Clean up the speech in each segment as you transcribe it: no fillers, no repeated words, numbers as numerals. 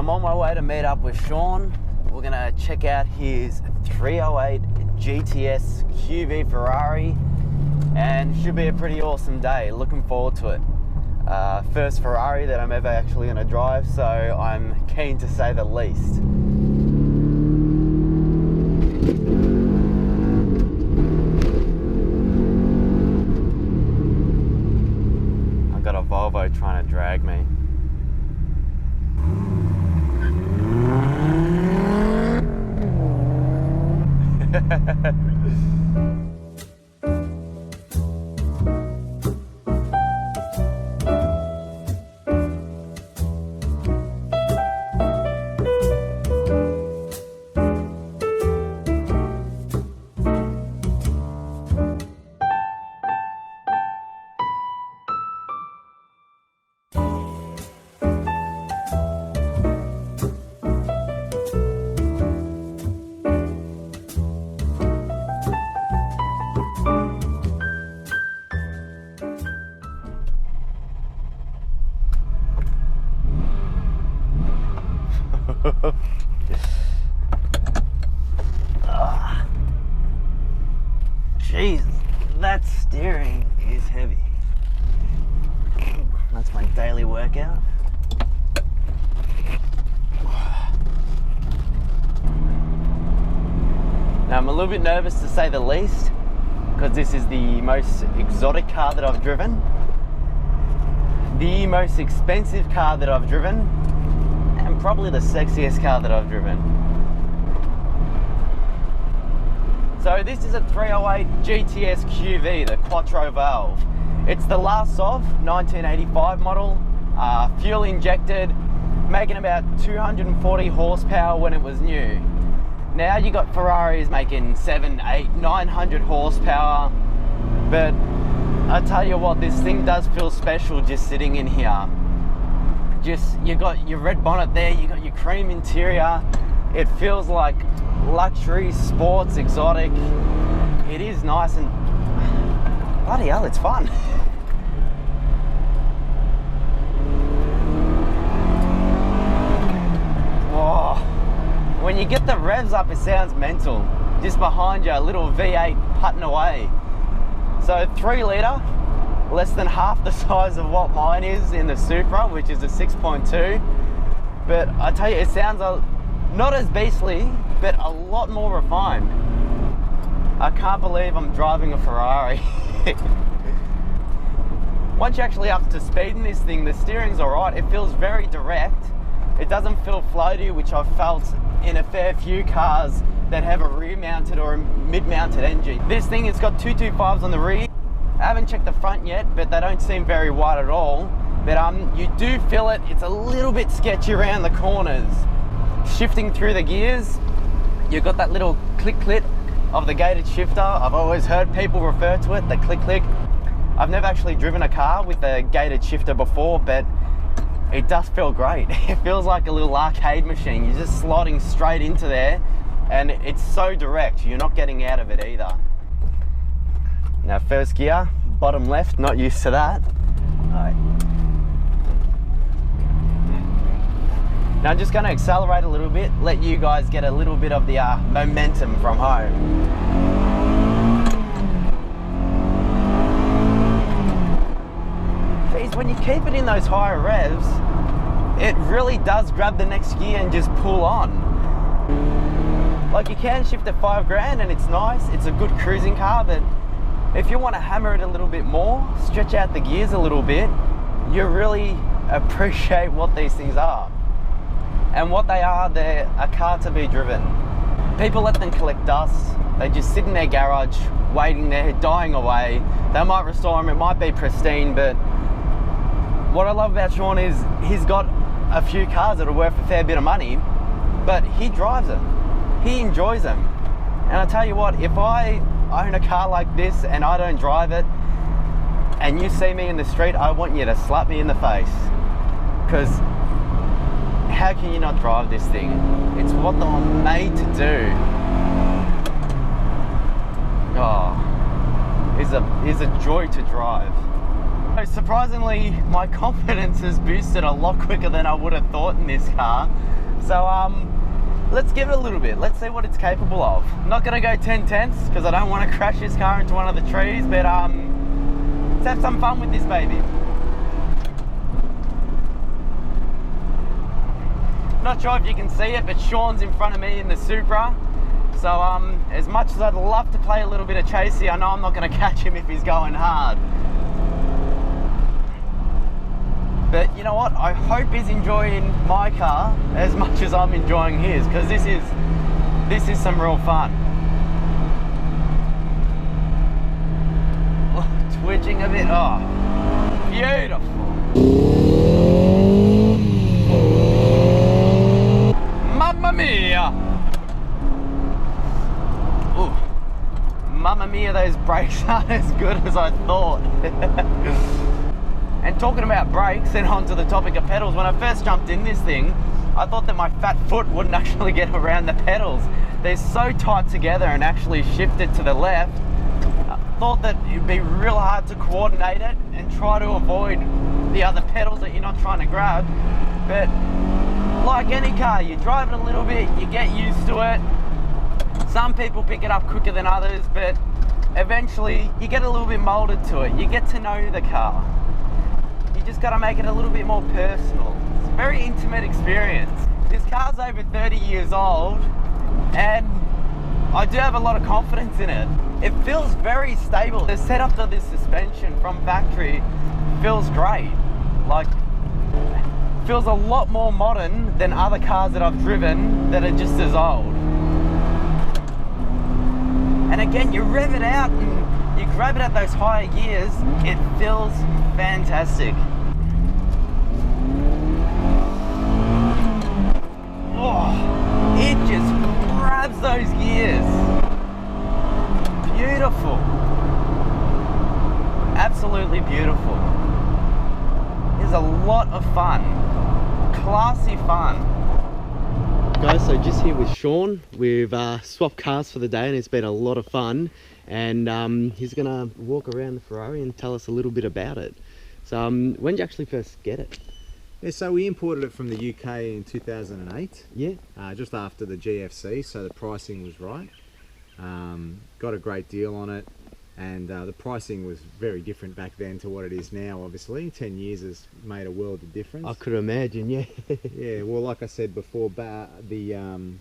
I'm on my way to meet up with Sean. We're gonna check out his 308 GTS QV Ferrari, and should be a pretty awesome day. Looking forward to it. First Ferrari that I'm ever actually gonna drive, so I'm keen to say the least. I've got a Volvo trying to drag me. Jeez, that steering is heavy. That's my daily workout. Now I'm a little bit nervous to say the least, because this is the most exotic car that I've driven, the most expensive car that I've driven, and probably the sexiest car that I've driven. So this is a 308 GTS QV, the Quattro valve. It's the last of 1985 model, fuel injected, making about 240 horsepower when it was new. Now you got Ferraris making 700, 800, 900 horsepower, but I tell you what, this thing does feel special just sitting in here. Just, you got your red bonnet there, you got your cream interior. It feels like luxury, sports, exotic. It is nice and bloody hell, it's fun. Whoa. When you get the revs up, it sounds mental. Just behind you, a little V8 putting away. So 3 litre, less than half the size of what mine is in the Supra, which is a 6.2. But I tell you, it sounds not as beastly, but a lot more refined. I can't believe I'm driving a Ferrari. Once you're actually up to speed in this thing, the steering's alright. It feels very direct. It doesn't feel floaty, which I've felt in a fair few cars that have a rear-mounted or a mid-mounted engine. This thing has got 225s on the rear. I haven't checked the front yet, but they don't seem very wide at all. But you do feel it. It's a little bit sketchy around the corners. Shifting through the gears, you've got that little click-click of the gated shifter. I've always heard people refer to it, the click-click. I've never actually driven a car with a gated shifter before, but it does feel great. It feels like a little arcade machine. You're just sliding straight into there, and it's so direct. You're not getting out of it either. Now, first gear, bottom left, not used to that. All right. Now I'm just going to accelerate a little bit, let you guys get a little bit of the momentum from home. Geez, when you keep it in those higher revs, it really does grab the next gear and just pull on. Like, you can shift at 5 grand and it's nice, it's a good cruising car, but if you want to hammer it a little bit more, stretch out the gears a little bit, you really appreciate what these things are. And what they are, they're a car to be driven. People let them collect dust. They just sit in their garage, waiting there, dying away. They might restore them, it might be pristine, but what I love about Sean is he's got a few cars that are worth a fair bit of money, but he drives them. He enjoys them. And I tell you what, if I own a car like this and I don't drive it, and you see me in the street, I want you to slap me in the face. Because how can you not drive this thing? It's what they were made to do. Oh, it's a joy to drive. So surprisingly, my confidence has boosted a lot quicker than I would have thought in this car. So let's give it a little bit. Let's see what it's capable of. I'm not gonna go 10 tenths because I don't want to crash this car into one of the trees, but let's have some fun with this baby. Not sure if you can see it, but Sean's in front of me in the Supra. So as much as I'd love to play a little bit of chasey, I know I'm not going to catch him if he's going hard. But you know what? I hope he's enjoying my car as much as I'm enjoying his, because this is some real fun. Oh, twitching a bit. Oh, beautiful. Mamma mia! Ooh. Mamma mia, those brakes aren't as good as I thought. And talking about brakes, and onto the topic of pedals, when I first jumped in this thing, I thought that my fat foot wouldn't actually get around the pedals. They're so tight together and actually shifted to the left. I thought that it'd be real hard to coordinate it and try to avoid the other pedals that you're not trying to grab. But like any car, you drive it a little bit, you get used to it. Some people pick it up quicker than others, but eventually you get a little bit molded to it. You get to know the car. You just got to make it a little bit more personal. It's a very intimate experience. This car's over 30 years old, and I do have a lot of confidence in it. It feels very stable. The setup of this suspension from factory feels great. Like, feels a lot more modern than other cars that I've driven that are just as old. And again, you rev it out and you grab it at those higher gears, it feels fantastic. Oh, it just grabs those gears. Beautiful. Absolutely beautiful. It's a lot of fun. Classy fun. Guys, so just here with Sean. We've swapped cars for the day and it's been a lot of fun. And he's gonna walk around the Ferrari and tell us a little bit about it. So when did you actually first get it? Yeah, so we imported it from the UK in 2008. Yeah. Just after the GFC, so the pricing was right. Got a great deal on it. And the pricing was very different back then to what it is now, obviously. 10 years has made a world of difference. I could imagine, yeah. Yeah, well, like I said before, the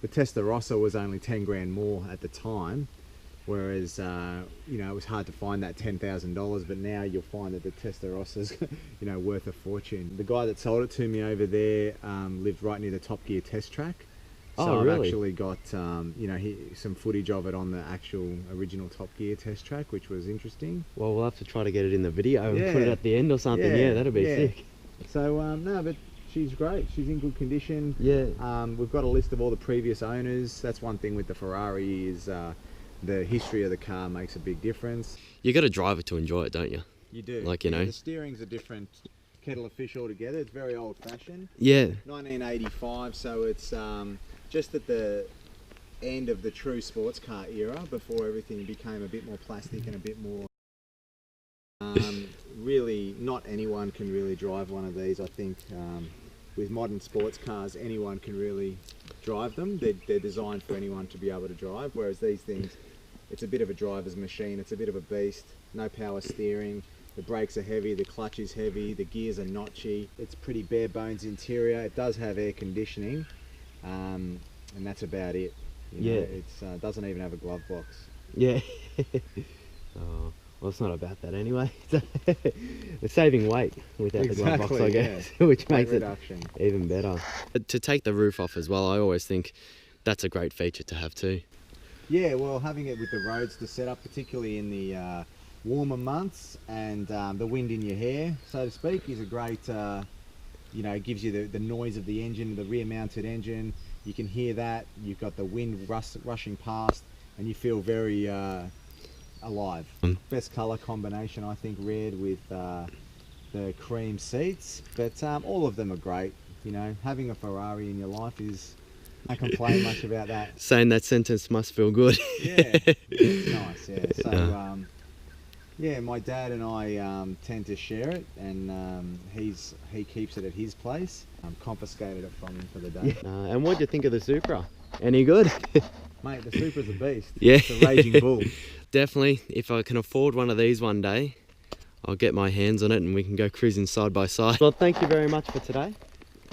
Testarossa was only 10 grand more at the time, whereas, you know, it was hard to find that $10,000, but now you'll find that the Testarossa's, you know, worth a fortune. The guy that sold it to me over there lived right near the Top Gear test track. So I've actually got, you know, some footage of it on the actual original Top Gear test track, which was interesting. Well, we'll have to try to get it in the video and put it at the end or something. Yeah, that'd be sick. So, no, but she's great. She's in good condition. Yeah. We've got a list of all the previous owners. That's one thing with the Ferrari is the history of the car makes a big difference. You got to drive it to enjoy it, don't you? You do. Like, you know. The steering's a different kettle of fish altogether. It's very old-fashioned. Yeah. 1985, so it's just at the end of the true sports car era before everything became a bit more plastic and a bit more really not anyone can really drive one of these. I think with modern sports cars anyone can really drive them. They're designed for anyone to be able to drive, whereas these things, it's a bit of a driver's machine. It's a bit of a beast. No power steering, the brakes are heavy, the clutch is heavy, the gears are notchy. It's pretty bare bones interior. It does have air conditioning. And that's about it. You know, it doesn't even have a glove box. Yeah. Oh, well, it's not about that anyway. It's saving weight without the glove box, I guess, which makes it even better. To take the roof off as well, I always think that's a great feature to have too. Yeah, well, having it with the roads to set up, particularly in the warmer months and the wind in your hair, so to speak, is a great you know, it gives you the noise of the engine, the rear mounted engine. You can hear that. You've got the wind rushing past and you feel very alive. Best colour combination, I think, red with the cream seats, but all of them are great. You know, having a Ferrari in your life is, I can't complain much about that. Saying that sentence must feel good. Yeah, it's nice, yeah. So Yeah, my dad and I tend to share it, and he keeps it at his place. Confiscated it from him for the day. And what do you think of the Supra? Any good? Mate, the Supra's a beast. Yeah. It's a raging bull. Definitely, if I can afford one of these one day, I'll get my hands on it and we can go cruising side by side. Well, thank you very much for today.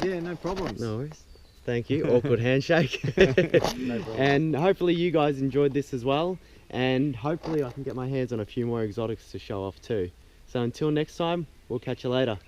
Yeah, no problems. No worries. Thank you. Awkward handshake. No problem. And hopefully you guys enjoyed this as well. And hopefully I can get my hands on a few more exotics to show off too. So until next time, we'll catch you later.